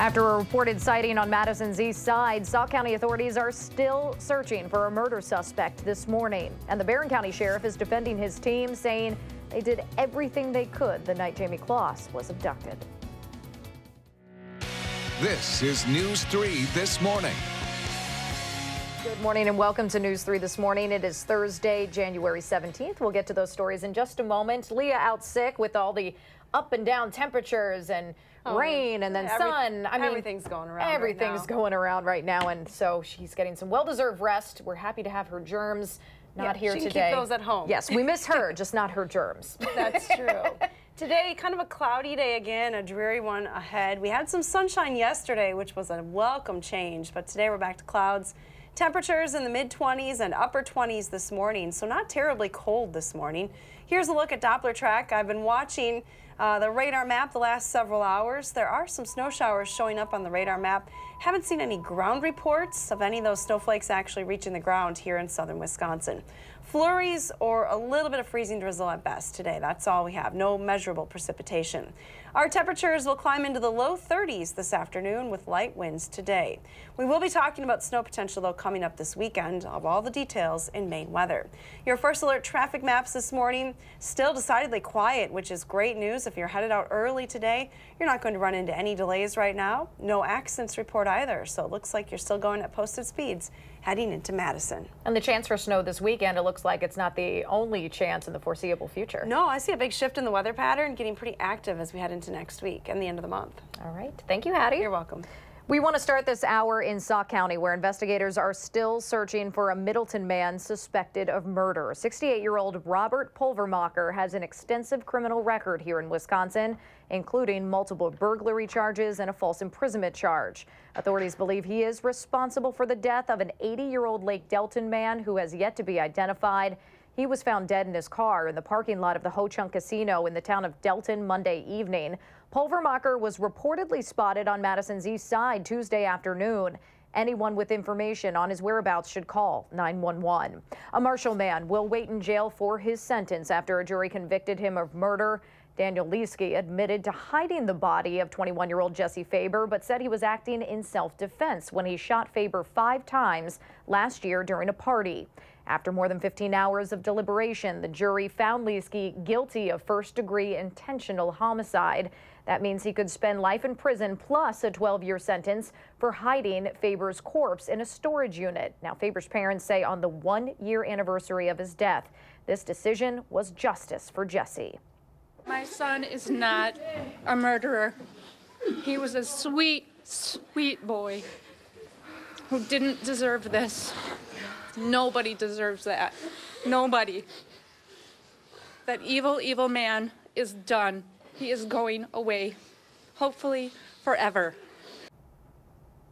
After a reported sighting on Madison's east side, Sauk County authorities are still searching for a murder suspect this morning. And the Barron County Sheriff is defending his team, saying they did everything they could the night Jamie Kloss was abducted. This is News 3 This Morning. Good morning and welcome to News 3 This Morning. It is Thursday, January 17th. We'll get to those stories in just a moment. Leah out sick with all the up and down temperatures and rain and then sun. I mean, everything's going around. Everything's going around right now, and so she's getting some well-deserved rest. We're happy to have her germs not here today. She can keep those at home. Yes, we miss her, just not her germs. That's true. Today, kind of a cloudy day again, a dreary one ahead. We had some sunshine yesterday, which was a welcome change, but today we're back to clouds. Temperatures in the mid-20s and upper 20s this morning, so not terribly cold this morning. Here's a look at Doppler track. I've been watching the radar map the last several hours. There are some snow showers showing up on the radar map. Haven't seen any ground reports of any of those snowflakes actually reaching the ground here in southern Wisconsin. Flurries or a little bit of freezing drizzle at best today. That's all we have. No measurable precipitation. Our temperatures will climb into the low 30s this afternoon with light winds today. We will be talking about snow potential, though, coming up this weekend. Of all the details in Maine weather. Your first alert traffic maps this morning still decidedly quiet, which is great news. If you're headed out early today, you're not going to run into any delays right now. No accidents report either, so it looks like you're still going at posted speeds heading into Madison. And the chance for snow this weekend, it looks like it's not the only chance in the foreseeable future. No, I see a big shift in the weather pattern, getting pretty active as we head into next week and the end of the month. All right. Thank you, Hattie. You're welcome. We want to start this hour in Sauk County, where investigators are still searching for a Middleton man suspected of murder. 68-year-old Robert Pulvermacher has an extensive criminal record here in Wisconsin, including multiple burglary charges and a false imprisonment charge. Authorities believe he is responsible for the death of an 80-year-old Lake Delton man who has yet to be identified. He was found dead in his car in the parking lot of the Ho-Chunk Casino in the town of Delton Monday evening. Pulvermacher was reportedly spotted on Madison's east side Tuesday afternoon. Anyone with information on his whereabouts should call 911. A Marshall man will wait in jail for his sentence after a jury convicted him of murder. Daniel Leeske admitted to hiding the body of 21-year-old Jesse Faber, but said he was acting in self-defense when he shot Faber 5 times last year during a party. After more than 15 hours of deliberation, the jury found Leeske guilty of first-degree intentional homicide. That means he could spend life in prison plus a 12-year sentence for hiding Faber's corpse in a storage unit. Now, Faber's parents say on the 1-year anniversary of his death, this decision was justice for Jesse. My son is not a murderer. He was a sweet, sweet boy who didn't deserve this. Nobody deserves that. Nobody. That evil, evil man is done. He is going away, hopefully forever.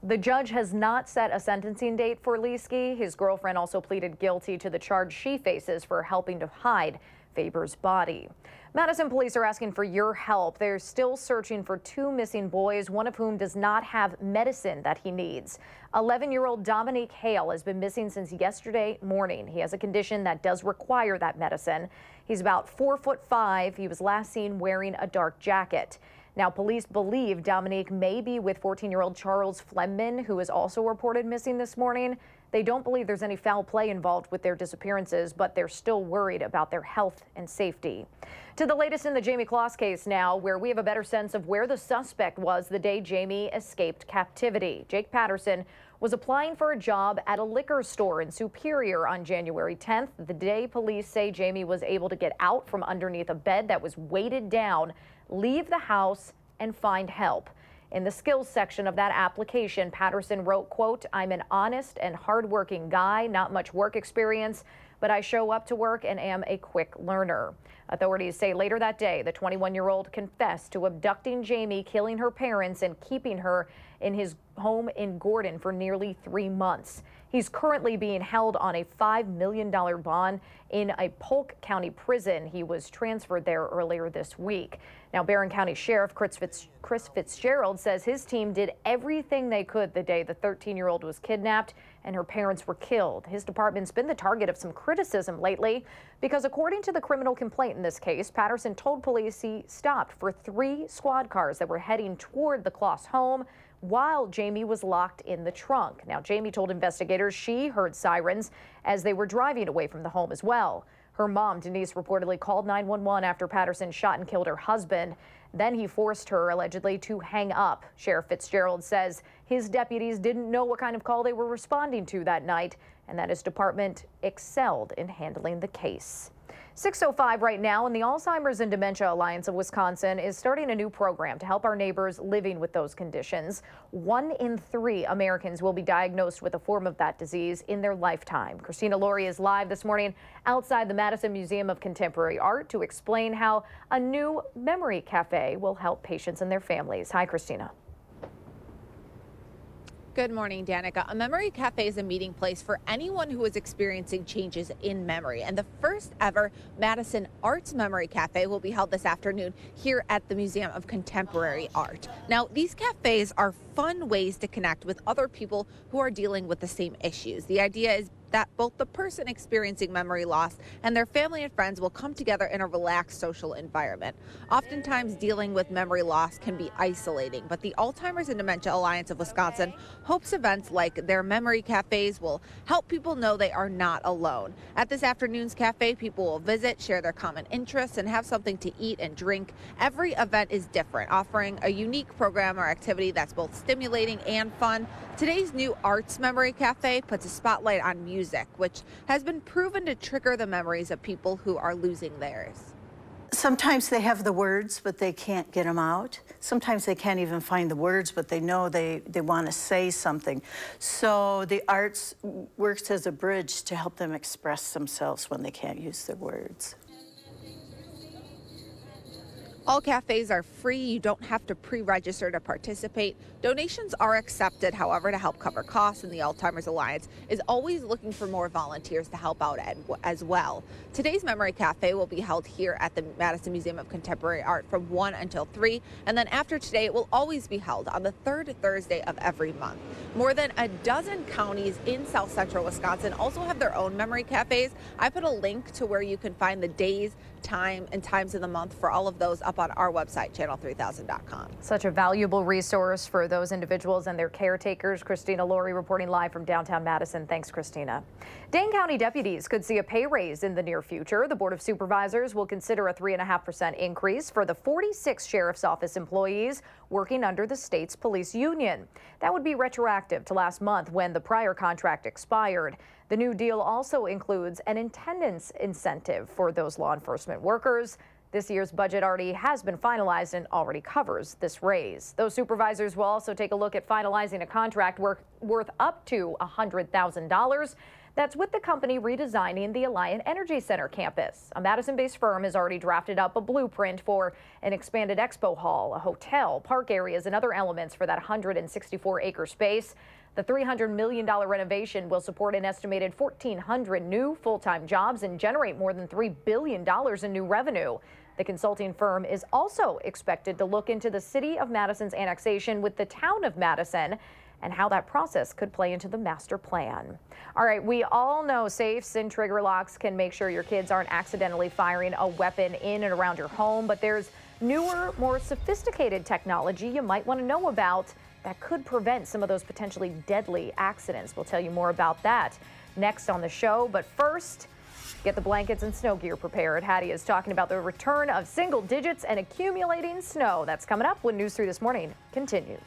The judge has not set a sentencing date for Leeske. His girlfriend also pleaded guilty to the charge she faces for helping to hide Faber's body. Madison police are asking for your help. They're still searching for 2 missing boys, one of whom does not have medicine that he needs. 11-year-old Dominique Hale has been missing since yesterday morning. He has a condition that does require that medicine. He's about 4'5". He was last seen wearing a dark jacket. Now, police believe Dominique may be with 14-year-old Charles Flemman, who is also reported missing this morning. They don't believe there's any foul play involved with their disappearances, but they're still worried about their health and safety. To the latest in the Jamie Kloss case now, where we have a better sense of where the suspect was the day Jamie escaped captivity. Jake Patterson was applying for a job at a liquor store in Superior on January 10th, the day police say Jamie was able to get out from underneath a bed that was weighted down, leave the house, and find help. In the skills section of that application, Patterson wrote, quote, "I'm an honest and hardworking guy, not much work experience, but I show up to work and am a quick learner." Authorities say later that day, the 21-year-old confessed to abducting Jamie, killing her parents, and keeping her in his home in Gordon for nearly 3 months. He's currently being held on a $5 million bond in a Polk County prison. He was transferred there earlier this week. Now, Barron County Sheriff Chris Fitzgerald says his team did everything they could the day the 13-year-old was kidnapped and her parents were killed. His department's been the target of some criticism lately because, according to the criminal complaint in this case, Patterson told police he stopped for 3 squad cars that were heading toward the Kloss home while Jamie was locked in the trunk. Now, Jamie told investigators she heard sirens as they were driving away from the home as well. Her mom, Denise, reportedly called 911 after Patterson shot and killed her husband. Then he forced her, allegedly, to hang up. Sheriff Fitzgerald says his deputies didn't know what kind of call they were responding to that night, and that his department excelled in handling the case. 6:05 right now, and the Alzheimer's and Dementia Alliance of Wisconsin is starting a new program to help our neighbors living with those conditions. 1 in 3 Americans will be diagnosed with a form of that disease in their lifetime. Christina Laurie is live this morning outside the Madison Museum of Contemporary Art to explain how a new memory cafe will help patients and their families. Hi, Christina. Good morning, Danica. A memory cafe is a meeting place for anyone who is experiencing changes in memory. And the first ever Madison Arts Memory Cafe will be held this afternoon here at the Museum of Contemporary Art. Now, these cafes are fun ways to connect with other people who are dealing with the same issues. The idea is that both the person experiencing memory loss and their family and friends will come together in a relaxed social environment. Oftentimes, dealing with memory loss can be isolating, but the Alzheimer's and Dementia Alliance of Wisconsin hopes events like their memory cafes will help people know they are not alone. At this afternoon's cafe, people will visit, share their common interests, and have something to eat and drink. Every event is different, offering a unique program or activity that's both stimulating and fun. Today's new Arts Memory Cafe puts a spotlight on music, which has been proven to trigger the memories of people who are losing theirs. Sometimes they have the words, but they can't get them out. Sometimes they can't even find the words, but they know they want to say something. So the arts works as a bridge to help them express themselves when they can't use their words. All cafes are free. You don't have to pre-register to participate. Donations are accepted, however, to help cover costs, and the Alzheimer's Alliance is always looking for more volunteers to help out as well. Today's Memory Cafe will be held here at the Madison Museum of Contemporary Art from 1 until 3, and then after today, it will always be held on the third Thursday of every month. More than a dozen counties in South Central Wisconsin also have their own memory cafes. I put a link to where you can find the days, time, and times of the month for all of those up on our website, channel3000.com. Such a valuable resource for those individuals and their caretakers. Christina Laurie reporting live from downtown Madison. Thanks, Christina. Dane County deputies could see a pay raise in the near future. The Board of Supervisors will consider a 3.5% increase for the 46 Sheriff's Office employees working under the state's police union. That would be retroactive to last month when the prior contract expired. The new deal also includes an attendance incentive for those law enforcement workers. This year's budget already has been finalized and already covers this raise. Those supervisors will also take a look at finalizing a contract worth up to $100,000. That's with the company redesigning the Alliant Energy Center campus. A Madison-based firm has already drafted up a blueprint for an expanded expo hall, a hotel, park areas, and other elements for that 164-acre space. The $300 million renovation will support an estimated 1,400 new full-time jobs and generate more than $3 billion in new revenue. The consulting firm is also expected to look into the city of Madison's annexation with the town of Madison and how that process could play into the master plan. All right, we all know safes and trigger locks can make sure your kids aren't accidentally firing a weapon in and around your home, but there's newer, more sophisticated technology you might want to know about that could prevent some of those potentially deadly accidents. We'll tell you more about that next on the show. But first, get the blankets and snow gear prepared. Hattie is talking about the return of single digits and accumulating snow. That's coming up when News 3 This Morning continues.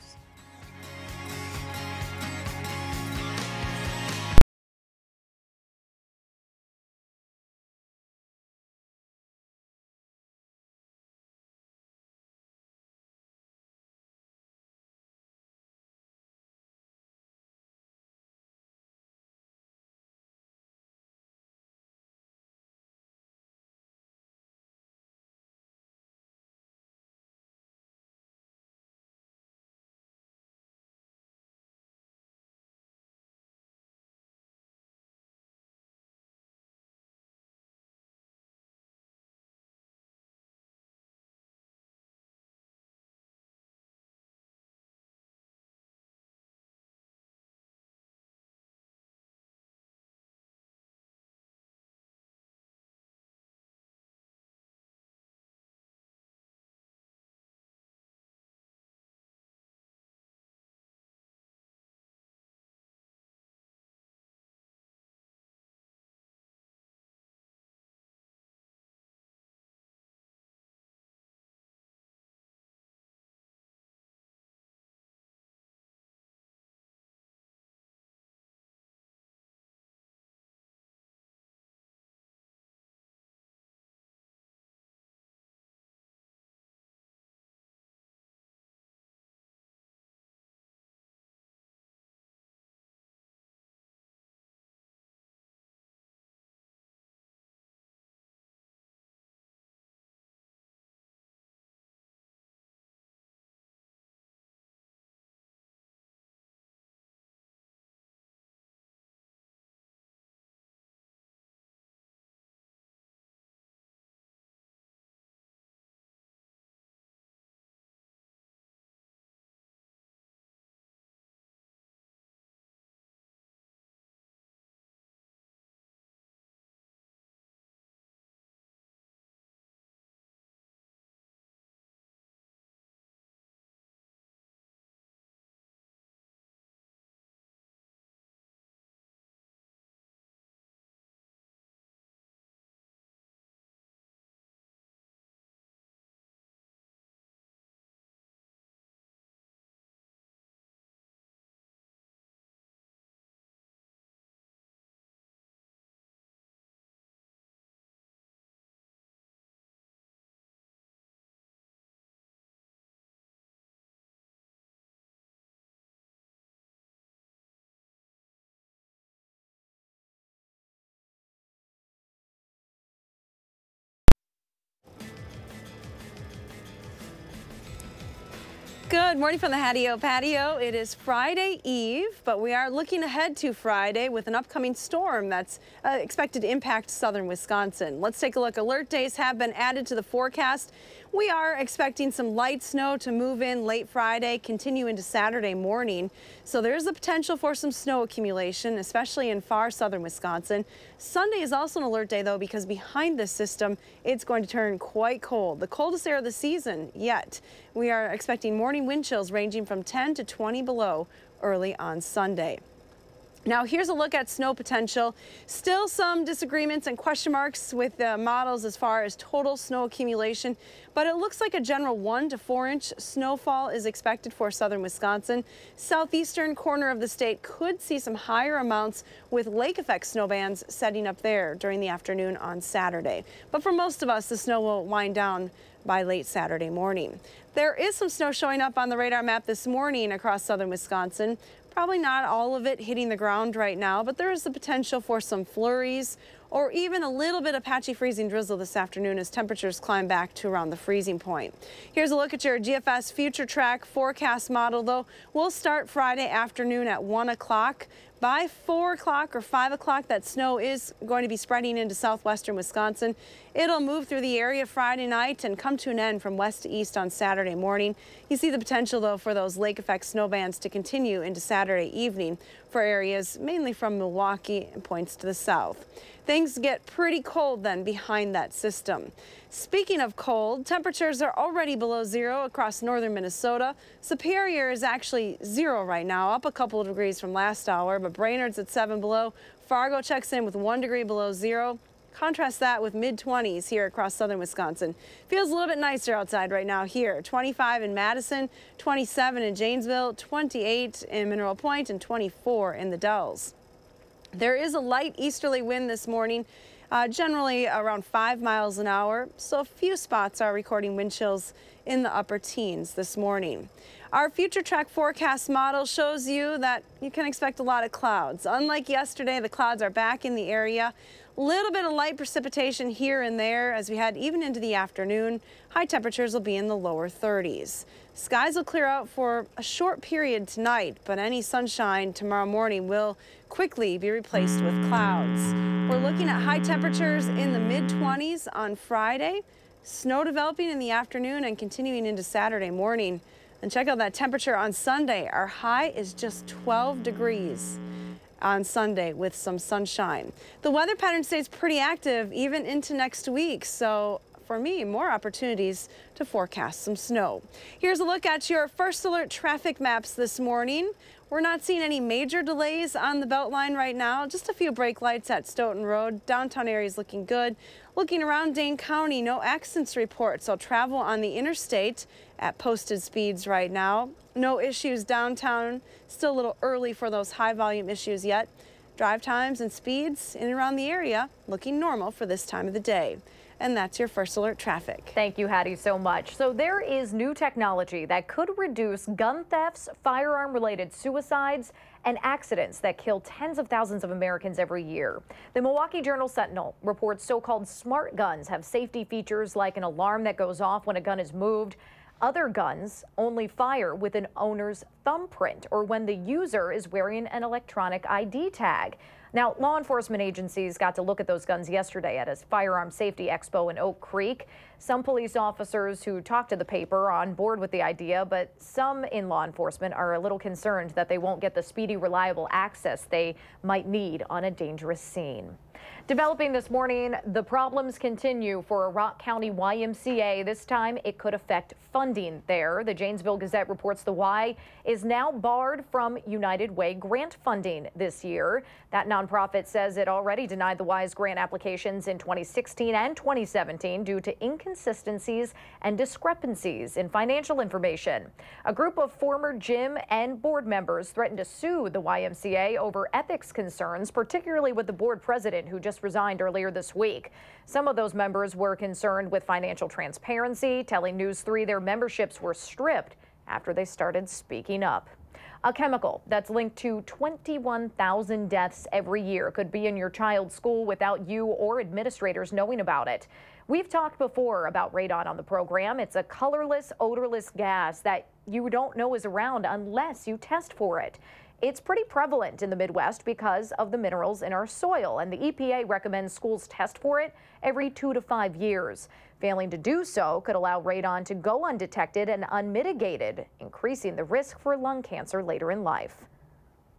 Good morning from the Hattie-O patio. It is Friday Eve, but we are looking ahead to Friday with an upcoming storm that's expected to impact southern Wisconsin. Let's take a look. Alert days have been added to the forecast. We are expecting some light snow to move in late Friday, continue into Saturday morning. So there's the potential for some snow accumulation, especially in far southern Wisconsin. Sunday is also an alert day, though, because behind this system, it's going to turn quite cold. The coldest air of the season yet. We are expecting morning wind chills ranging from 10 to 20 below early on Sunday. Now here's a look at snow potential. Still some disagreements and question marks with the models as far as total snow accumulation, but it looks like a general 1 to 4 inch snowfall is expected for southern Wisconsin. Southeastern corner of the state could see some higher amounts with lake effect snow bands setting up there during the afternoon on Saturday. But for most of us, the snow will wind down by late Saturday morning. There is some snow showing up on the radar map this morning across southern Wisconsin. Probably not all of it hitting the ground right now, but there is the potential for some flurries or even a little bit of patchy freezing drizzle this afternoon as temperatures climb back to around the freezing point. Here's a look at your GFS Future Track forecast model, though. We'll start Friday afternoon at 1 o'clock. By 4 o'clock or 5 o'clock, that snow is going to be spreading into southwestern Wisconsin. It'll move through the area Friday night and come to an end from west to east on Saturday morning. You see the potential, though, for those lake effect snow bands to continue into Saturday evening for areas mainly from Milwaukee and points to the south. Things get pretty cold then behind that system. Speaking of cold, temperatures are already below zero across northern Minnesota. Superior is actually 0 right now, up a couple of degrees from last hour, but Brainerd's at 7 below. Fargo checks in with 1 degree below zero. Contrast that with mid-20s here across southern Wisconsin. Feels a little bit nicer outside right now here. 25 in Madison, 27 in Janesville, 28 in Mineral Point, and 24 in the Dells. There is a light easterly wind this morning, generally around 5 miles an hour, so a few spots are recording wind chills in the upper teens this morning. Our Future Track forecast model shows you that you can expect a lot of clouds. Unlike yesterday, the clouds are back in the area. Little bit of light precipitation here and there as we head even into the afternoon. High temperatures will be in the lower 30s. Skies will clear out for a short period tonight, but any sunshine tomorrow morning will quickly be replaced with clouds. We're looking at high temperatures in the mid-20s on Friday. Snow developing in the afternoon and continuing into Saturday morning. And check out that temperature on Sunday. Our high is just 12 degrees. On Sunday with some sunshine. The weather pattern stays pretty active even into next week, so for me, more opportunities to forecast some snow. Here's a look at your first alert traffic maps this morning. We're not seeing any major delays on the Beltline right now, just a few brake lights at Stoughton Road. Downtown area is looking good. Looking around Dane County, no accidents reports, so travel on the interstate at posted speeds right now. No issues downtown, still a little early for those high volume issues yet. Drive times and speeds in and around the area looking normal for this time of the day. And that's your first alert traffic. Thank you, Hattie, so much. So there is new technology that could reduce gun thefts, firearm-related suicides, and accidents that kill tens of thousands of Americans every year. The Milwaukee Journal-Sentinel reports so-called smart guns have safety features like an alarm that goes off when a gun is moved. Other guns only fire with an owner's thumbprint or when the user is wearing an electronic ID tag. Now, law enforcement agencies got to look at those guns yesterday at a firearm safety expo in Oak Creek. Some police officers who talked to the paper are on board with the idea, but some in law enforcement are a little concerned that they won't get the speedy, reliable access they might need on a dangerous scene. Developing this morning, the problems continue for a Rock County YMCA. This time it could affect funding there. The Janesville Gazette reports the Y is now barred from United Way grant funding this year. That nonprofit says it already denied the Y's grant applications in 2016 and 2017 due to inconsistencies and discrepancies in financial information. A group of former gym and board members threatened to sue the YMCA over ethics concerns, particularly with the board president who just resigned earlier this week. Some of those members were concerned with financial transparency, telling News 3 their memberships were stripped after they started speaking up. a chemical that's linked to 21,000 deaths every year. Could be in your child's school without you or administrators knowing about it. We've talked before about radon on the program. It's a colorless, odorless gas that you don't know is around unless you test for it. It's pretty prevalent in the Midwest because of the minerals in our soil, and the EPA recommends schools test for it every 2 to 5 years. Failing to do so could allow radon to go undetected and unmitigated, increasing the risk for lung cancer later in life.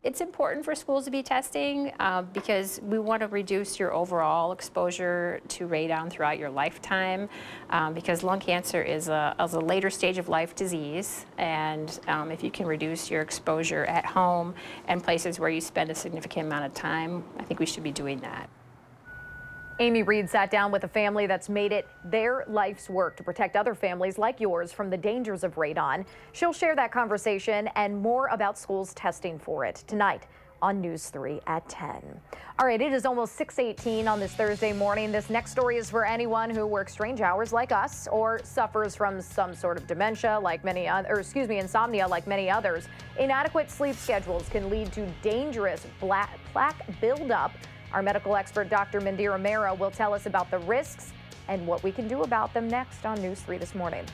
It's important for schools to be testing because we want to reduce your overall exposure to radon throughout your lifetime because lung cancer is a later stage of life disease, and if you can reduce your exposure at home and places where you spend a significant amount of time, I think we should be doing that. Amy Reed sat down with a family that's made it their life's work to protect other families like yours from the dangers of radon. She'll share that conversation and more about schools testing for it tonight on News 3 at 10. All right, it is almost 6:18 on this Thursday morning. This next story is for anyone who works strange hours like us or suffers from some sort of dementia like many insomnia like many others. Inadequate sleep schedules can lead to dangerous plaque buildup. Our medical expert, Dr. Mandira Mehra, will tell us about the risks and what we can do about them next on News 3 this morning.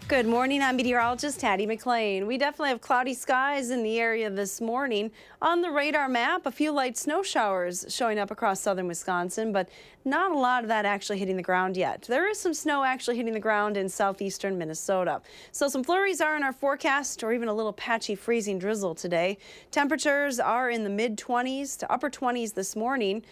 Good morning, I'm meteorologist Hattie McLean. We definitely have cloudy skies in the area this morning. On the radar map, a few light snow showers showing up across southern Wisconsin, but not a lot of that actually hitting the ground yet. There is some snow actually hitting the ground in southeastern Minnesota. So some flurries are in our forecast, or even a little patchy freezing drizzle today. Temperatures are in the mid-20s to upper 20s this morning.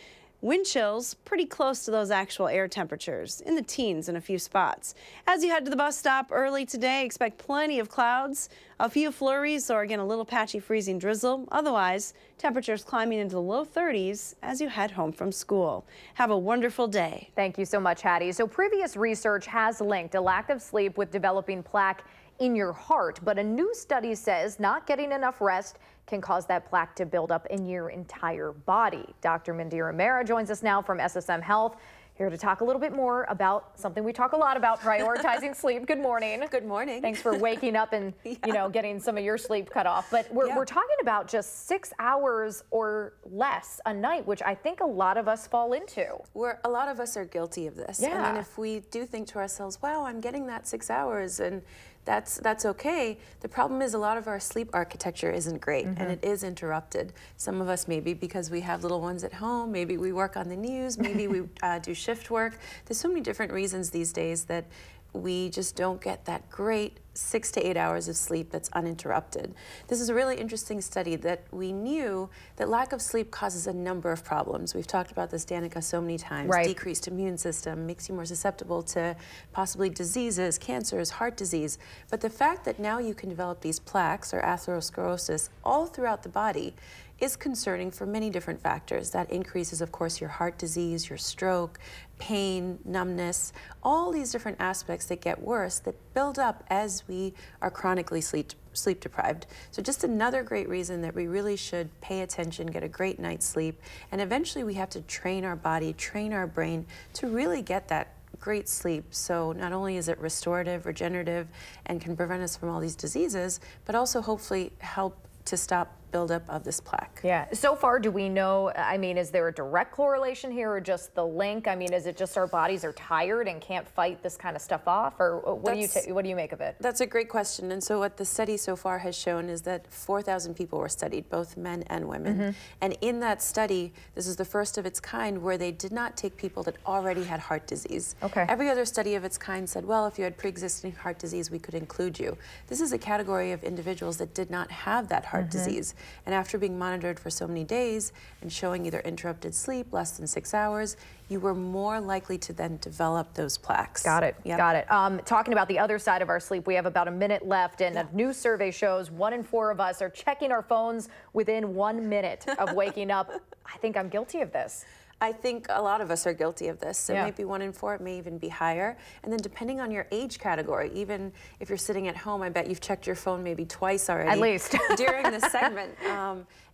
Wind chills pretty close to those actual air temperatures, in the teens in a few spots. As you head to the bus stop early today, expect plenty of clouds, a few flurries, or again a little patchy freezing drizzle. Otherwise, temperatures climbing into the low 30s as you head home from school. Have a wonderful day. Thank you so much, Hattie. So previous research has linked a lack of sleep with developing plaque in your heart, but a new study says not getting enough rest can cause that plaque to build up in your entire body. Dr. Mandira Mehra joins us now from SSM Health, here to talk a little bit more about something we talk a lot about, prioritizing sleep. Good morning. Good morning. Thanks for waking up and you know, getting some of your sleep cut off. But we're talking about just 6 hours or less a night, which I think a lot of us fall into. A lot of us are guilty of this. Yeah. And then if we do think to ourselves, wow, I'm getting that 6 hours and that's okay. The problem is a lot of our sleep architecture isn't great and it is interrupted. Some of us maybe because we have little ones at home, maybe we work on the news, maybe we do shift work. There's so many different reasons these days that we just don't get that great 6 to 8 hours of sleep that's uninterrupted. This is a really interesting study that we knew that lack of sleep causes a number of problems. We've talked about this, Danica, so many times. Right. Decreased immune system, makes you more susceptible to possibly diseases, cancers, heart disease. But the fact that now you can develop these plaques or atherosclerosis all throughout the body is concerning for many different factors. That increases, of course, your heart disease, your stroke, pain, numbness, all these different aspects that get worse that build up as we are chronically sleep deprived. So just another great reason that we really should pay attention, get a great night's sleep, and eventually we have to train our body, train our brain to really get that great sleep. So not only is it restorative, regenerative, and can prevent us from all these diseases, but also hopefully help to stop buildup of this plaque. Yeah. So far, do we know, I mean, is there a direct correlation here or just the link? I mean, is it just our bodies are tired and can't fight this kind of stuff off? Or what do you make of it? That's a great question. And so what the study so far has shown is that 4,000 people were studied, both men and women. And in that study, this is the first of its kind where they did not take people that already had heart disease. Okay. Every other study of its kind said, well, if you had pre-existing heart disease, we could include you. This is a category of individuals that did not have that heart disease. And after being monitored for so many days and showing either interrupted sleep, less than 6 hours, you were more likely to then develop those plaques. Got it. Yep. Got it. Talking about the other side of our sleep, we have about a minute left, and a new survey shows 1 in 4 of us are checking our phones within 1 minute of waking up. I think I'm guilty of this. I think a lot of us are guilty of this. It might be 1 in 4, it may even be higher. And then depending on your age category, even if you're sitting at home, I bet you've checked your phone maybe twice already. At least. During this segment.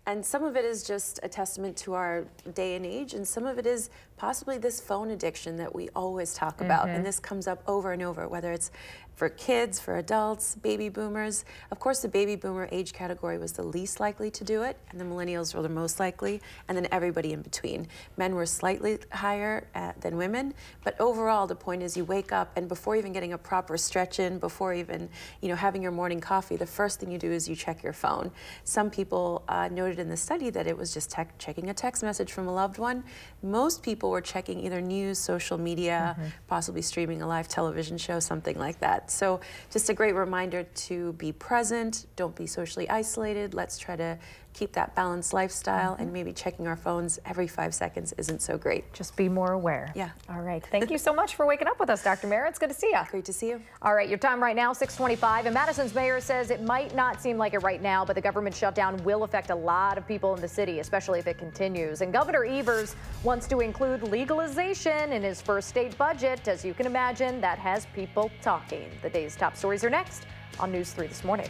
And some of it is just a testament to our day and age, and some of it is possibly this phone addiction that we always talk about. And this comes up over and over, whether it's for kids, for adults, baby boomers. Of course, the baby boomer age category was the least likely to do it, and the millennials were the most likely, and then everybody in between. Men were slightly higher than women, but overall, the point is you wake up, and before even getting a proper stretch in, before even having your morning coffee, the first thing you do is you check your phone. Some people noted in the study that it was just checking a text message from a loved one. Most people were checking either news, social media, possibly streaming a live television show, something like that. So just a great reminder to be present, don't be socially isolated. Let's try to keep that balanced lifestyle, and maybe checking our phones every 5 seconds isn't so great. Just be more aware. Yeah. All right. Thank you so much for waking up with us, Dr. Mehra. It's good to see you. Great to see you. All right. Your time right now, 6:25. And Madison's mayor says it might not seem like it right now, but the government shutdown will affect a lot of people in the city, especially if it continues. And Governor Evers wants to include legalization in his first state budget. As you can imagine, that has people talking. The day's top stories are next on News 3 this morning.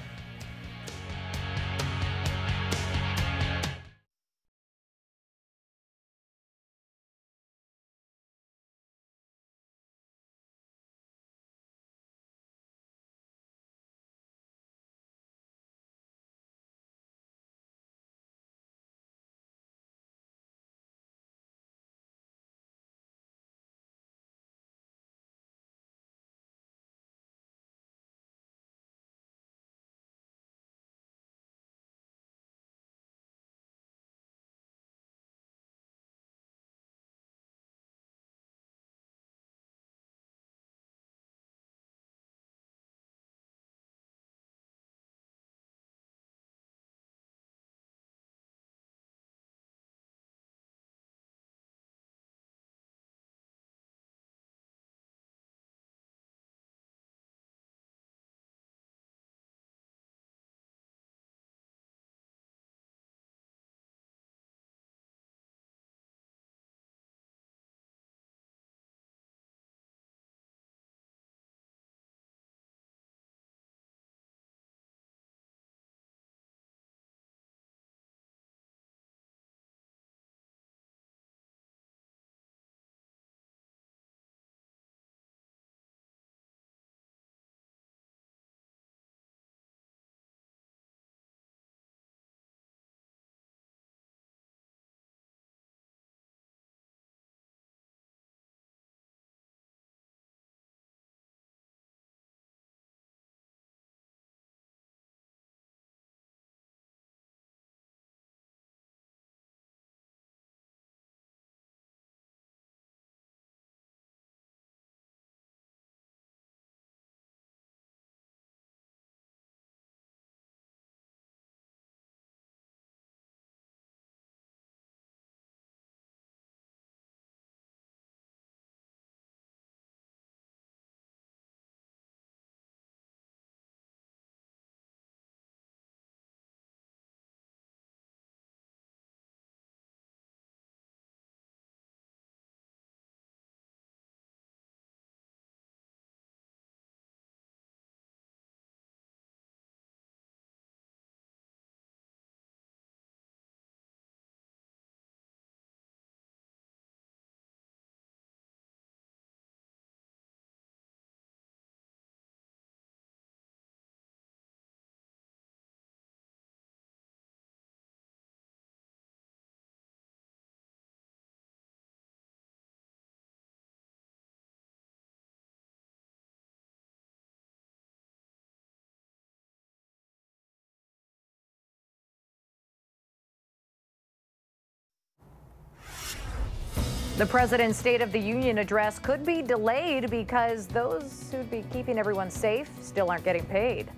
The president's State of the Union address could be delayed because those who'd be keeping everyone safe still aren't getting paid.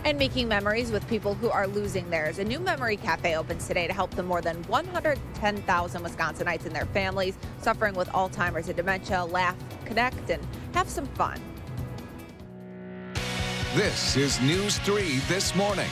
And making memories with people who are losing theirs. A new memory cafe opens today to help the more than 110,000 Wisconsinites and their families suffering with Alzheimer's and dementia laugh, connect, and have some fun. This is News 3 This Morning.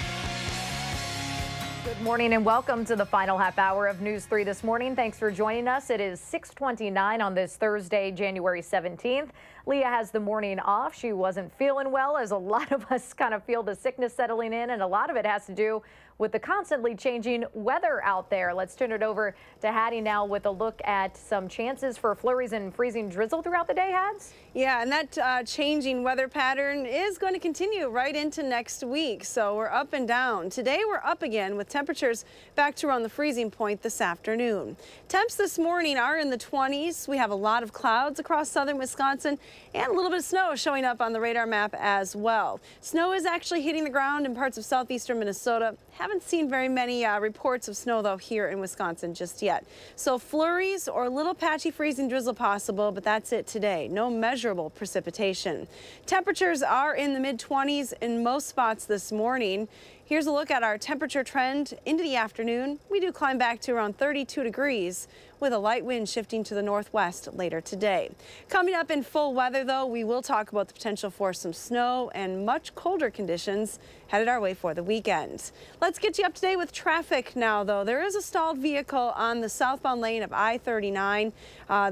Good morning and welcome to the final half hour of News 3 This Morning. Thanks for joining us. It is 6:29 on this Thursday, January 17th. Leah has the morning off. She wasn't feeling well, as a lot of us kind of feel the sickness settling in, and a lot of it has to do with the constantly changing weather out there. Let's turn it over to Hattie now with a look at some chances for flurries and freezing drizzle throughout the day, Hads? Yeah, and that changing weather pattern is going to continue right into next week. So we're up and down. Today we're up again with temperatures back to around the freezing point this afternoon. Temps this morning are in the 20s. We have a lot of clouds across southern Wisconsin and a little bit of snow showing up on the radar map as well. Snow is actually hitting the ground in parts of southeastern Minnesota. Haven't seen very many reports of snow, though, here in Wisconsin just yet. So flurries or a little patchy freezing drizzle possible, but that's it today. No measurable precipitation. Temperatures are in the mid-20s in most spots this morning. Here's a look at our temperature trend into the afternoon. We do climb back to around 32 degrees with a light wind shifting to the northwest later today. Coming up in full weather, though, we will talk about the potential for some snow and much colder conditions headed our way for the weekend. Let's get you up to date with traffic now, though. There is a stalled vehicle on the southbound lane of I-39.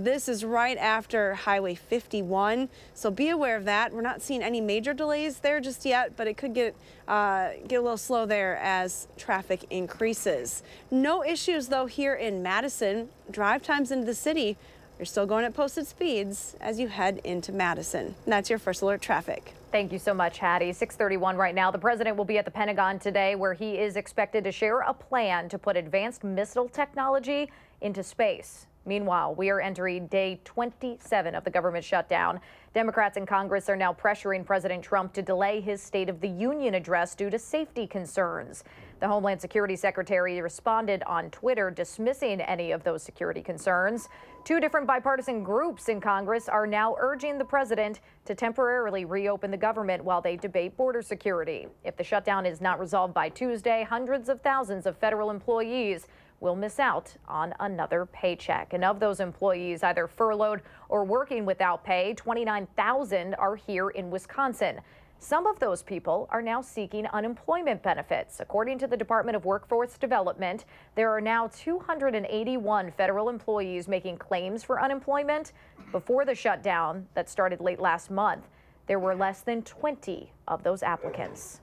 This is right after Highway 51, so be aware of that. We're not seeing any major delays there just yet, but it could get a little slow there as traffic increases. No issues, though, here in Madison. Drive times into the city are still going at posted speeds as you head into Madison. And that's your First Alert traffic. Thank you so much, Hattie. 6:31 right now. The president will be at the Pentagon today, where he is expected to share a plan to put advanced missile technology into space. Meanwhile, we are entering day 27 of the government shutdown. Democrats in Congress are now pressuring President Trump to delay his State of the Union address due to safety concerns. The Homeland Security Secretary responded on Twitter dismissing any of those security concerns. Two different bipartisan groups in Congress are now urging the president to temporarily reopen the government while they debate border security. If the shutdown is not resolved by Tuesday, hundreds of thousands of federal employees will miss out on another paycheck. And of those employees either furloughed or working without pay, 29,000 are here in Wisconsin. Some of those people are now seeking unemployment benefits. According to the Department of Workforce Development, there are now 281 federal employees making claims for unemployment. Before the shutdown that started late last month, there were less than 20 of those applicants.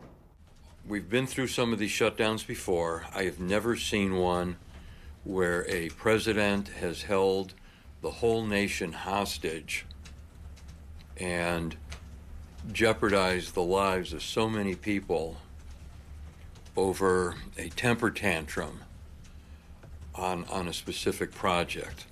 We've been through some of these shutdowns before. I have never seen one where a president has held the whole nation hostage and jeopardized the lives of so many people over a temper tantrum on a specific project.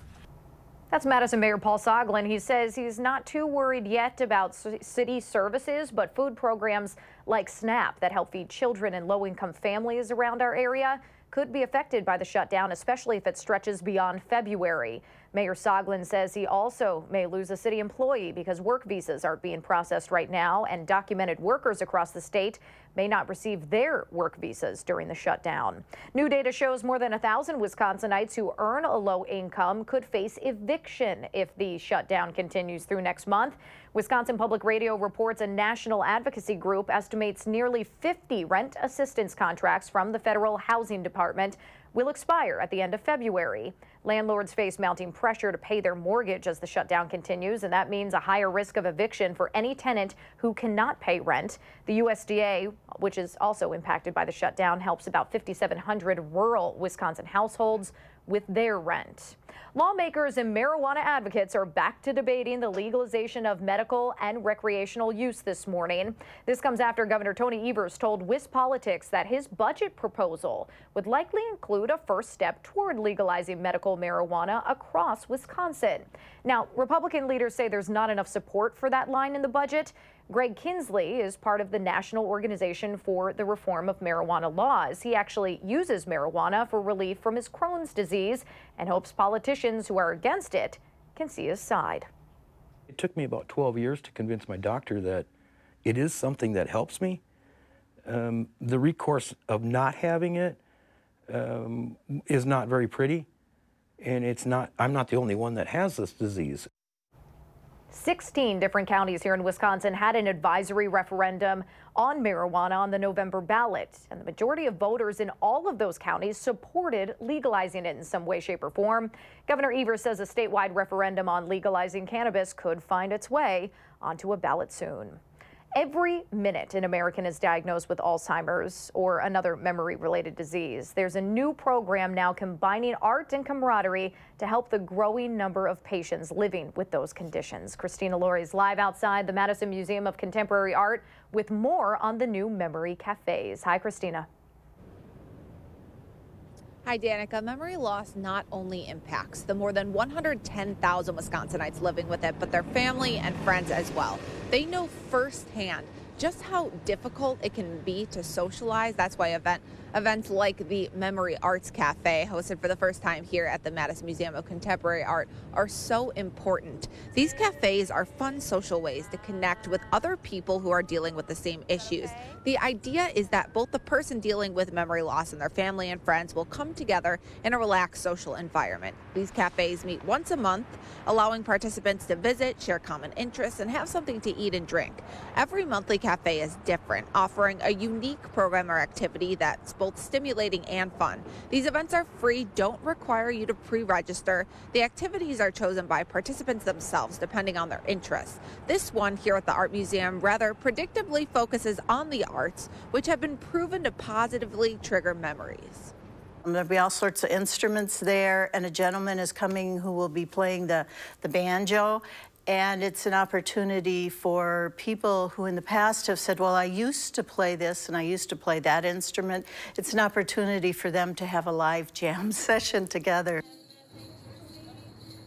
That's Madison Mayor Paul Soglin. He says he's not too worried yet about city services, but food programs like SNAP that help feed children and low-income families around our area could be affected by the shutdown, especially if it stretches beyond February. Mayor Soglin says he also may lose a city employee because work visas aren't being processed right now, and documented workers across the state may not receive their work visas during the shutdown. New data shows more than 1,000 Wisconsinites who earn a low income could face eviction if the shutdown continues through next month. Wisconsin Public Radio reports a national advocacy group estimates nearly 50 rent assistance contracts from the Federal Housing Department will expire at the end of February. Landlords face mounting pressure to pay their mortgage as the shutdown continues, and that means a higher risk of eviction for any tenant who cannot pay rent. The USDA, which is also impacted by the shutdown, helps about 5,700 rural Wisconsin households with their rent. Lawmakers and marijuana advocates are back to debating the legalization of medical and recreational use this morning. This comes after Governor Tony Evers told WISC Politics that his budget proposal would likely include a first step toward legalizing medical marijuana across Wisconsin. Now, Republican leaders say there's not enough support for that line in the budget. Greg Kinsley is part of the National Organization for the Reform of Marijuana Laws. He actually uses marijuana for relief from his Crohn's disease and hopes politicians who are against it can see his side. It took me about 12 years to convince my doctor that it is something that helps me. The recourse of not having it is not very pretty, and I'm not the only one that has this disease. 16 different counties here in Wisconsin had an advisory referendum on marijuana on the November ballot, and the majority of voters in all of those counties supported legalizing it in some way, shape, or form. Governor Evers says a statewide referendum on legalizing cannabis could find its way onto a ballot soon. Every minute an American is diagnosed with Alzheimer's or another memory-related disease. There's a new program now combining art and camaraderie to help the growing number of patients living with those conditions. Christina Laurie's live outside the Madison Museum of Contemporary Art with more on the new memory cafes. Hi, Christina. Hi, Danica. Memory loss not only impacts the more than 110,000 Wisconsinites living with it, but their family and friends as well. They know firsthand just how difficult it can be to socialize. That's why events like the Memory Arts Cafe, hosted for the first time here at the Madison Museum of Contemporary Art, are so important. These cafes are fun social ways to connect with other people who are dealing with the same issues. The idea is that both the person dealing with memory loss and their family and friends will come together in a relaxed social environment. These cafes meet once a month, allowing participants to visit, share common interests, and have something to eat and drink. Every monthly cafe is different, offering a unique program or activity that's both stimulating and fun. These events are free, don't require you to pre-register. The activities are chosen by participants themselves, depending on their interests. This one here at the Art Museum rather predictably focuses on the arts, which have been proven to positively trigger memories. There'll be all sorts of instruments there, and a gentleman is coming who will be playing the banjo. And it's an opportunity for people who in the past have said, well, I used to play this and I used to play that instrument. It's an opportunity for them to have a live jam session together.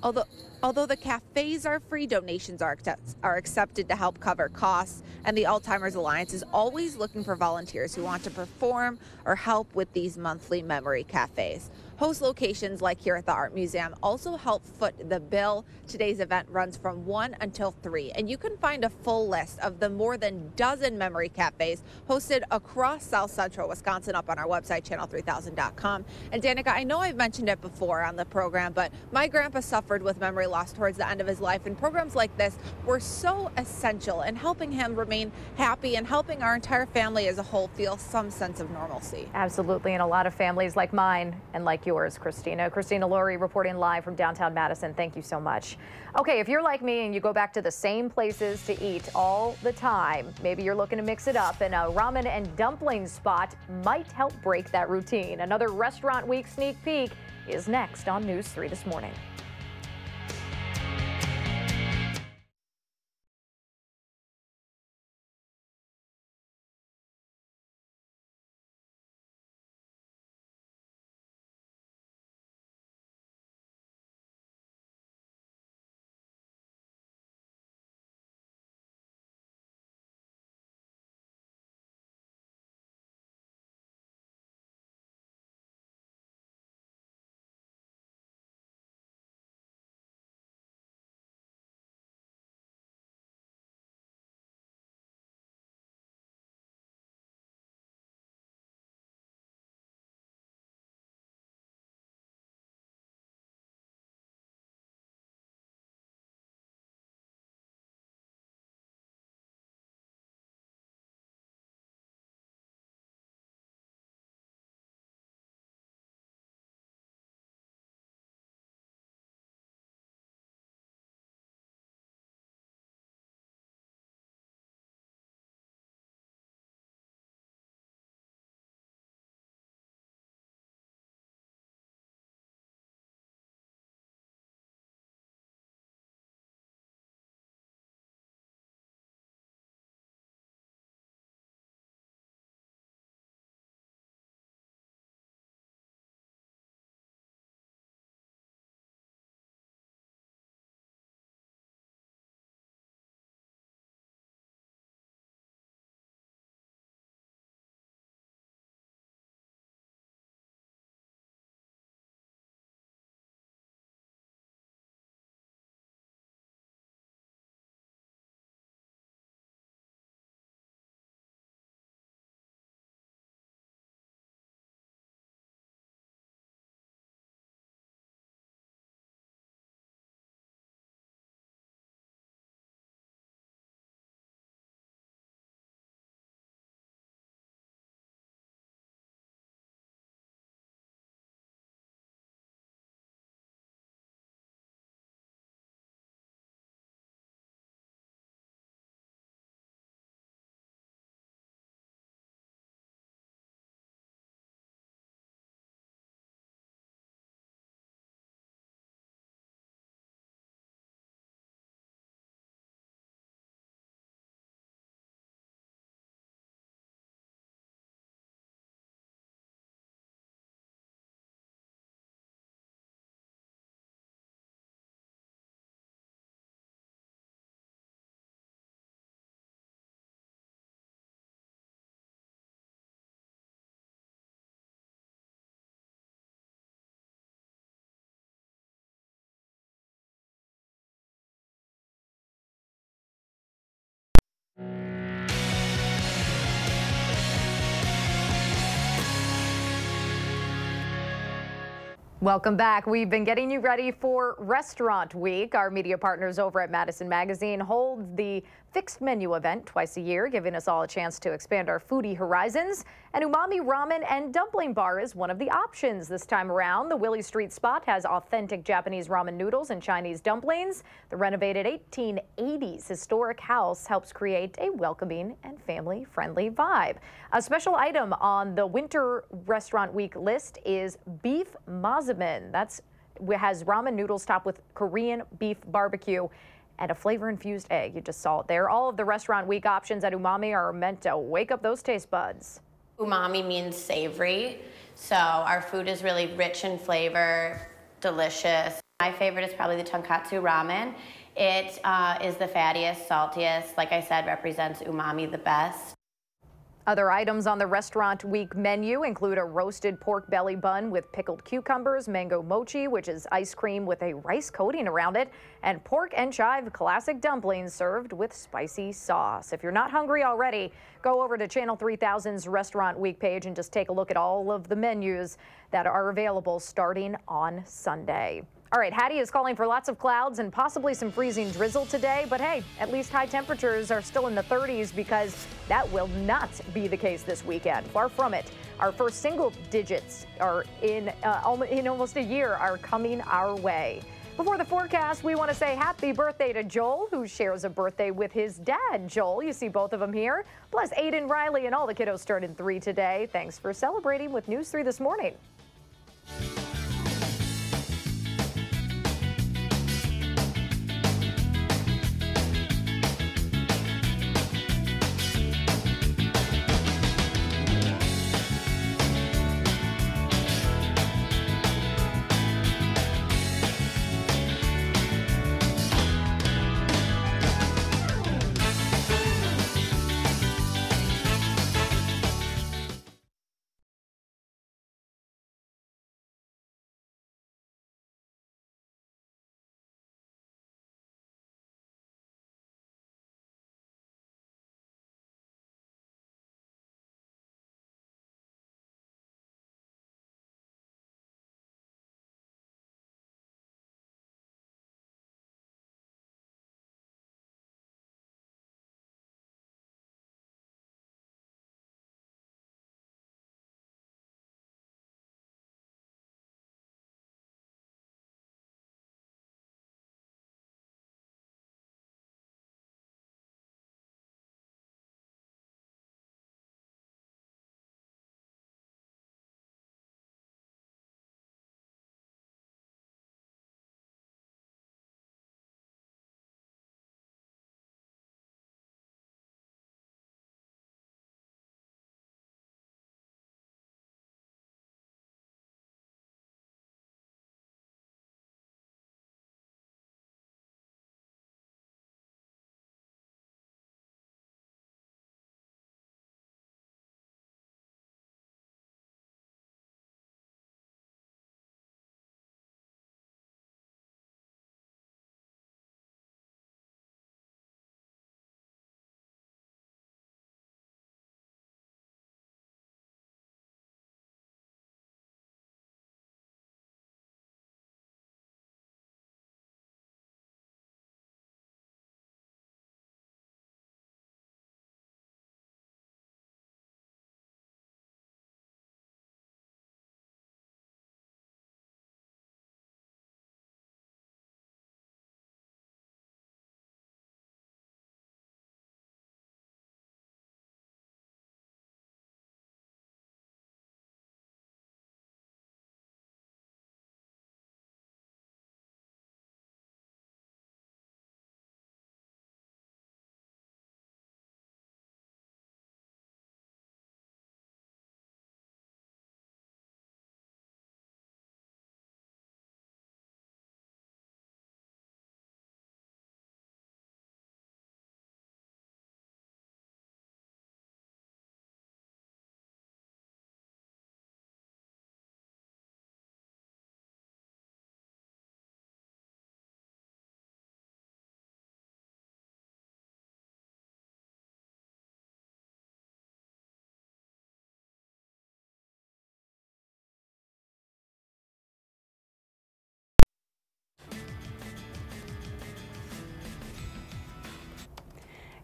Although the cafes are free, donations are accepted to help cover costs, and the Alzheimer's Alliance is always looking for volunteers who want to perform or help with these monthly memory cafes. Host locations like here at the Art Museum also help foot the bill. Today's event runs from 1 until 3, and you can find a full list of the more than dozen memory cafes hosted across South Central Wisconsin up on our website, channel3000.com. And Danica, I know I've mentioned it before on the program, but my grandpa suffered with memory loss towards the end of his life, and programs like this were so essential in helping him remain happy and helping our entire family as a whole feel some sense of normalcy. Absolutely, and a lot of families like mine and like yours, Christina. Christina Laurie reporting live from downtown Madison. Thank you so much. Okay, if you're like me and you go back to the same places to eat all the time, maybe you're looking to mix it up, and a ramen and dumpling spot might help break that routine. Another Restaurant Week sneak peek is next on News 3 this morning. Welcome back. We've been getting you ready for Restaurant Week. Our media partners over at Madison Magazine hold the fixed menu event twice a year, giving us all a chance to expand our foodie horizons. And Umami Ramen and Dumpling Bar is one of the options this time around. The Willie Street spot has authentic Japanese ramen noodles and Chinese dumplings. The renovated 1880s historic house helps create a welcoming and family-friendly vibe. A special item on the Winter Restaurant Week list is beef mazamen. That has ramen noodles topped with Korean beef barbecue and a flavor-infused egg. You just saw it there. All of the Restaurant Week options at Umami are meant to wake up those taste buds. Umami means savory, so our food is really rich in flavor, delicious. My favorite is probably the tonkatsu ramen. It is the fattiest, saltiest, like I said, represents umami the best. Other items on the Restaurant Week menu include a roasted pork belly bun with pickled cucumbers, mango mochi, which is ice cream with a rice coating around it, and pork and chive classic dumplings served with spicy sauce. If you're not hungry already, go over to Channel 3000's Restaurant Week page and just take a look at all of the menus that are available starting on Sunday. All right, Hattie is calling for lots of clouds and possibly some freezing drizzle today, but hey, at least high temperatures are still in the 30s because that will not be the case this weekend. Far from it. Our first single digits are in almost a year are coming our way. Before the forecast, we want to say happy birthday to Joel, who shares a birthday with his dad, Joel. You see both of them here. Plus Aiden, Riley, and all the kiddos turning 3 today. Thanks for celebrating with News 3 this morning.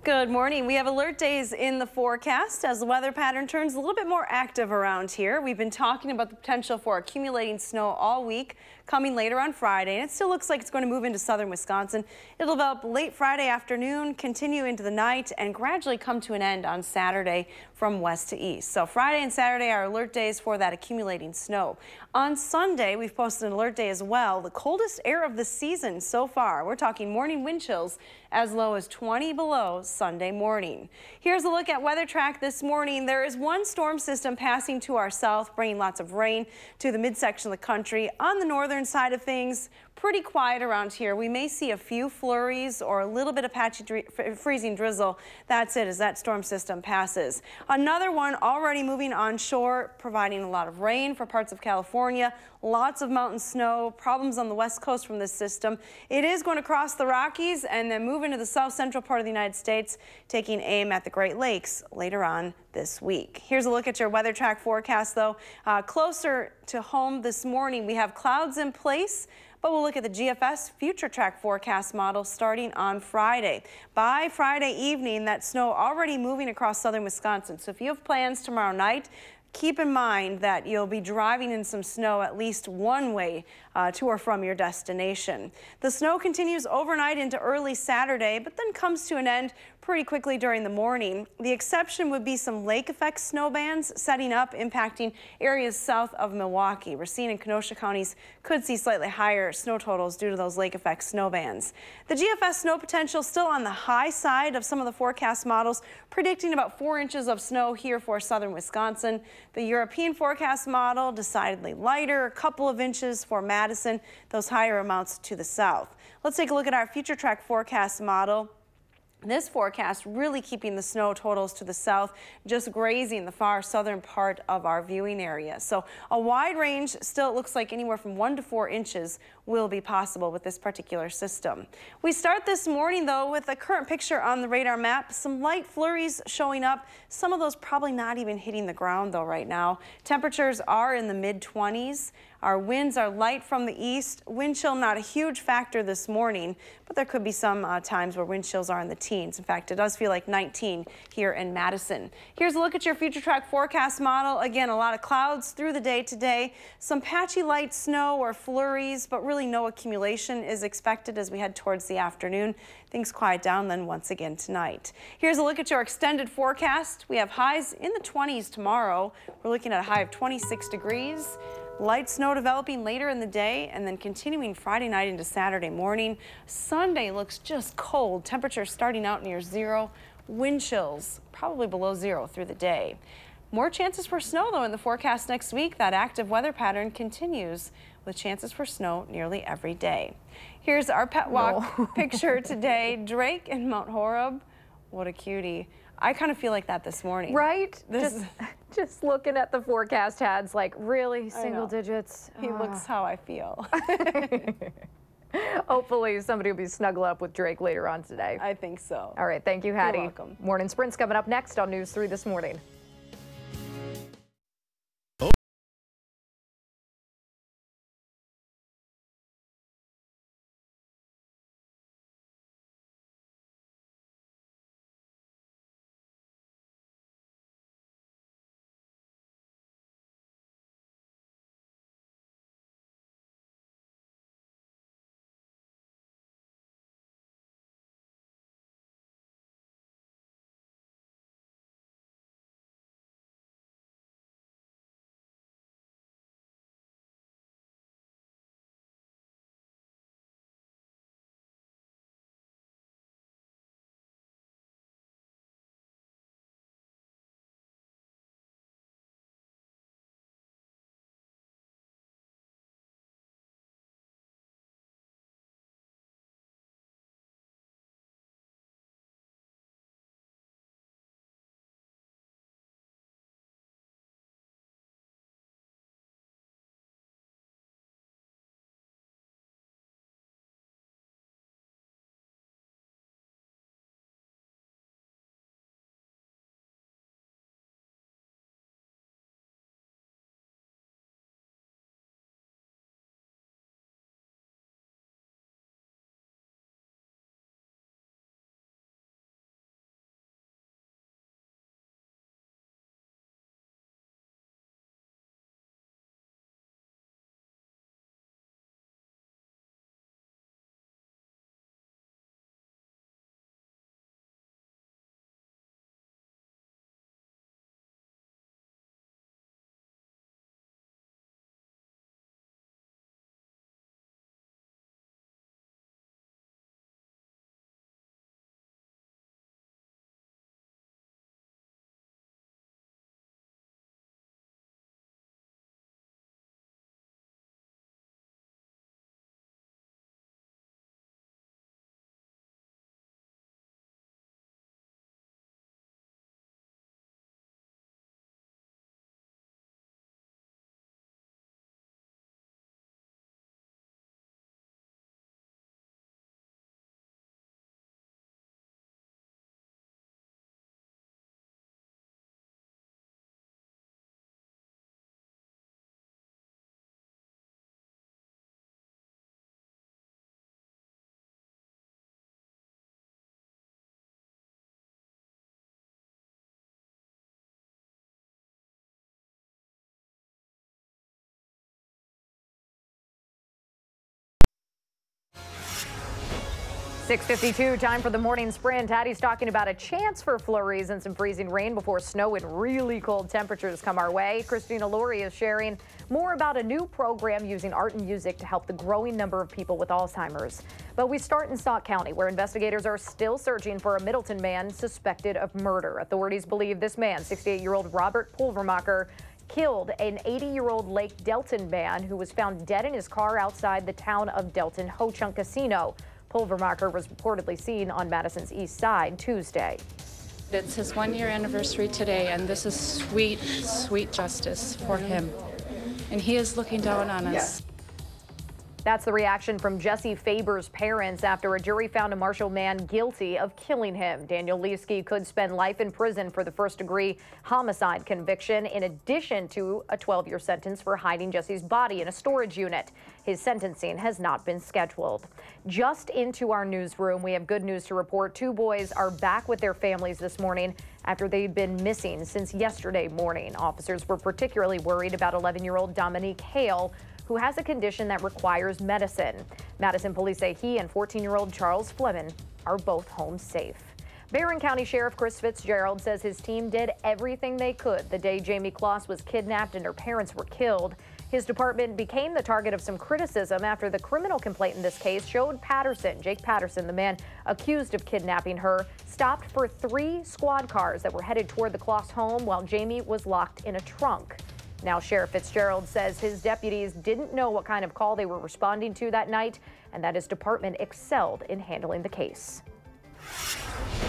Good morning. We have alert days in the forecast as the weather pattern turns a little bit more active around here. We've been talking about the potential for accumulating snow all week, coming later on Friday, and it still looks like it's going to move into southern Wisconsin. It'll develop late Friday afternoon, continue into the night, and gradually come to an end on Saturday from west to east. So Friday and Saturday are alert days for that accumulating snow. On Sunday, we've posted an alert day as well. The coldest air of the season so far. We're talking morning wind chills as low as 20 below Sunday morning. Here's a look at weather track this morning. There is one storm system passing to our south, bringing lots of rain to the midsection of the country. On the northern side of things, pretty quiet around here. We may see a few flurries or a little bit of patchy freezing drizzle. That's it as that storm system passes. Another one already moving onshore, providing a lot of rain for parts of California. Lots of mountain snow, problems on the west coast from this system. It is going to cross the Rockies and then move into the south central part of the United States, taking aim at the Great Lakes later on this week. Here's a look at your weather track forecast, though. Closer to home this morning, we have clouds in place, but we'll look at the GFS future track forecast model starting on Friday. By Friday evening, that snow already moving across southern Wisconsin. So if you have plans tomorrow night, keep in mind that you'll be driving in some snow at least one way to or from your destination. The snow continues overnight into early Saturday, but then comes to an end pretty quickly during the morning. The exception would be some lake effect snow bands setting up, impacting areas south of Milwaukee. Racine and Kenosha counties could see slightly higher snow totals due to those lake effect snow bands. The GFS snow potential still on the high side of some of the forecast models, predicting about 4 inches of snow here for southern Wisconsin. The European forecast model decidedly lighter, a couple of inches for Madison, those higher amounts to the south. Let's take a look at our future track forecast model. This forecast really keeping the snow totals to the south, just grazing the far southern part of our viewing area. So a wide range, still it looks like anywhere from 1 to 4 inches will be possible with this particular system. We start this morning though with a current picture on the radar map. Some light flurries showing up. Some of those probably not even hitting the ground though right now. Temperatures are in the mid-20s. Our winds are light from the east. Wind chill not a huge factor this morning, but there could be some times where wind chills are in the teens. In fact, it does feel like 19 here in Madison. Here's a look at your future track forecast model. Again, a lot of clouds through the day today. Some patchy light snow or flurries, but really no accumulation is expected as we head towards the afternoon. Things quiet down then once again tonight. Here's a look at your extended forecast. We have highs in the 20s tomorrow. We're looking at a high of 26 degrees. Light snow developing later in the day and then continuing Friday night into Saturday morning. Sunday looks just cold. Temperatures starting out near zero. Wind chills probably below zero through the day. More chances for snow though in the forecast next week. That active weather pattern continues with chances for snow nearly every day. Here's our pet walk picture today. Drake and Mount Horeb. What a cutie. I kind of feel like that this morning. Right? Just looking at the forecast heads, like really single digits. He looks how I feel. Hopefully somebody will be snuggle up with Drake later on today. I think so. All right, thank you, Hattie. You're welcome. Morning Sprint's coming up next on News 3 This Morning. 6:52, time for the morning sprint. Hattie's talking about a chance for flurries and some freezing rain before snow and really cold temperatures come our way. Christina Laurie is sharing more about a new program using art and music to help the growing number of people with Alzheimer's. But we start in Sauk County, where investigators are still searching for a Middleton man suspected of murder. Authorities believe this man, 68-year-old Robert Pulvermacher, killed an 80-year-old Lake Delton man who was found dead in his car outside the town of Delton Ho-Chunk Casino. Pulvermacher was reportedly seen on Madison's east side Tuesday. It's his 1-year anniversary today, and this is sweet, sweet justice for him. And he is looking down on us. That's the reaction from Jesse Faber's parents after a jury found a Marshall man guilty of killing him. Daniel Leeske could spend life in prison for the first-degree homicide conviction, in addition to a 12-year sentence for hiding Jesse's body in a storage unit. His sentencing has not been scheduled. Just into our newsroom, we have good news to report. 2 boys are back with their families this morning after they've been missing since yesterday morning. Officers were particularly worried about 11-year-old Dominique Hale, who has a condition that requires medicine. Madison police say he and 14-year-old Charles Fleming are both home safe. Barron County Sheriff Chris Fitzgerald says his team did everything they could the day Jamie Kloss was kidnapped and her parents were killed. His department became the target of some criticism after the criminal complaint in this case showed Jake Patterson, the man accused of kidnapping her, stopped for 3 squad cars that were headed toward the Kloss home while Jamie was locked in a trunk. Now, Sheriff Fitzgerald says his deputies didn't know what kind of call they were responding to that night and that his department excelled in handling the case.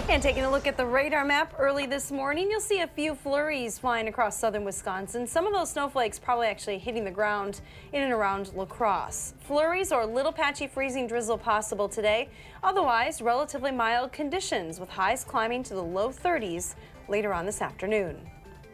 And taking a look at the radar map early this morning, you'll see a few flurries flying across southern Wisconsin. Some of those snowflakes probably actually hitting the ground in and around La Crosse. Flurries or little patchy freezing drizzle possible today. Otherwise, relatively mild conditions with highs climbing to the low 30s later on this afternoon.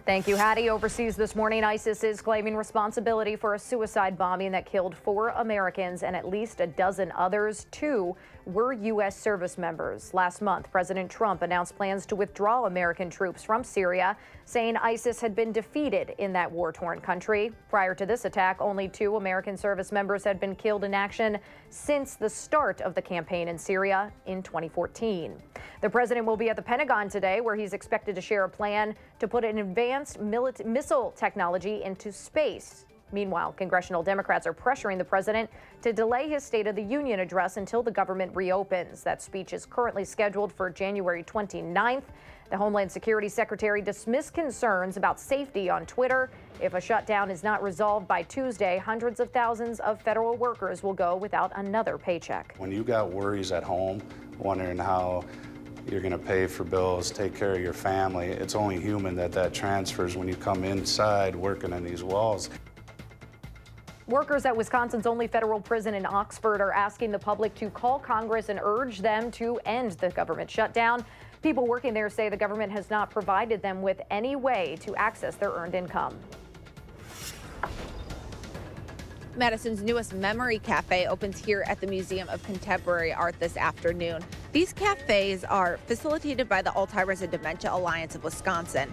Thank you, Hattie. Overseas this morning, ISIS is claiming responsibility for a suicide bombing that killed 4 Americans and at least a dozen others. 2 were U.S. service members. Last month, President Trump announced plans to withdraw American troops from Syria, saying ISIS had been defeated in that war-torn country. Prior to this attack, only 2 American service members had been killed in action since the start of the campaign in Syria in 2014. The president will be at the Pentagon today, where he's expected to share a plan to put an advanced missile technology into space. Meanwhile, congressional Democrats are pressuring the president to delay his State of the Union address until the government reopens. That speech is currently scheduled for January 29th. The Homeland Security Secretary dismissed concerns about safety on Twitter. If a shutdown is not resolved by Tuesday, hundreds of thousands of federal workers will go without another paycheck. When you got worries at home, wondering how you're going to pay for bills, take care of your family, it's only human that transfers when you come inside working in these walls. Workers at Wisconsin's only federal prison in Oxford are asking the public to call Congress and urge them to end the government shutdown. People working there say the government has not provided them with any way to access their earned income. Madison's newest memory cafe opens here at the Museum of Contemporary Art this afternoon. These cafes are facilitated by the Alzheimer's and Dementia Alliance of Wisconsin.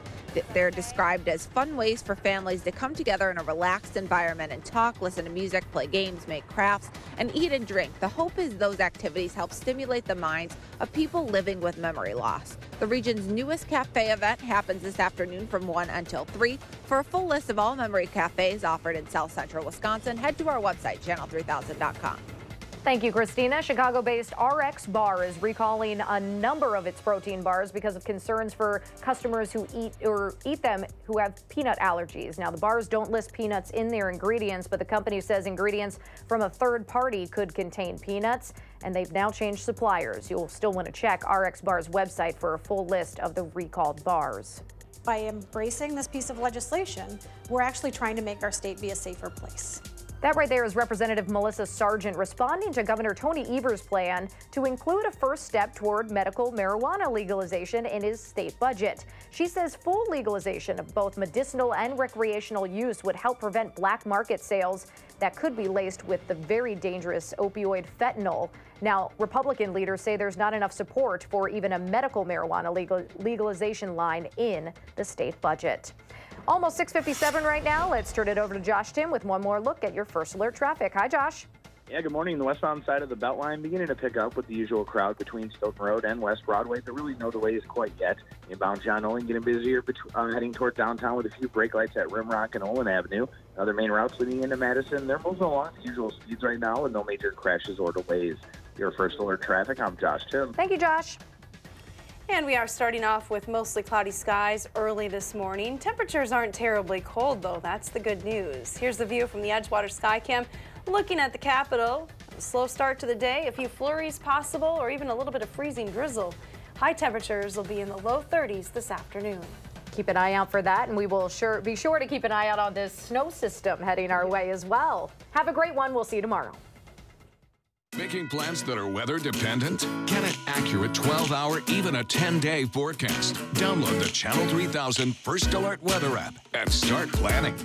They're described as fun ways for families to come together in a relaxed environment and talk, listen to music, play games, make crafts, and eat and drink. The hope is those activities help stimulate the minds of people living with memory loss. The region's newest cafe event happens this afternoon from 1 until 3. For a full list of all memory cafes offered in South Central Wisconsin, head to our website, channel3000.com. Thank you, Christina. Chicago-based RX Bar is recalling a number of its protein bars because of concerns for customers who eat them who have peanut allergies. Now, the bars don't list peanuts in their ingredients, but the company says ingredients from a third party could contain peanuts, and they've now changed suppliers. You'll still want to check RX Bar's website for a full list of the recalled bars. By embracing this piece of legislation, we're actually trying to make our state be a safer place. That right there is Representative Melissa Sargent responding to Governor Tony Evers' plan to include a first step toward medical marijuana legalization in his state budget. She says full legalization of both medicinal and recreational use would help prevent black market sales that could be laced with the very dangerous opioid fentanyl. Now, Republican leaders say there's not enough support for even a medical marijuana legalization line in the state budget. Almost 6:57 right now. Let's turn it over to Josh Tim with one more look at your First Alert traffic. Hi, Josh. Yeah, good morning. The westbound side of the Beltline beginning to pick up with the usual crowd between Stoughton Road and West Broadway, but really no delays quite yet. Inbound John Olin getting busier heading toward downtown with a few brake lights at Rimrock and Olin Avenue. Other main routes leading into Madison, they're moving along at usual speeds right now with no major crashes or delays. Your first alert traffic, I'm Josh Tim. Thank you, Josh. And we are starting off with mostly cloudy skies early this morning. Temperatures aren't terribly cold, though. That's the good news. Here's the view from the Edgewater Skycam. Looking at the Capitol, a slow start to the day, a few flurries possible, or even a little bit of freezing drizzle. High temperatures will be in the low 30s this afternoon. Keep an eye out for that, and we will be sure to keep an eye out on this snow system heading our way as well. Have a great one. We'll see you tomorrow. Making plans that are weather dependent? Get an accurate 12-hour, even a 10-day forecast. Download the Channel 3000 First Alert Weather app and start planning.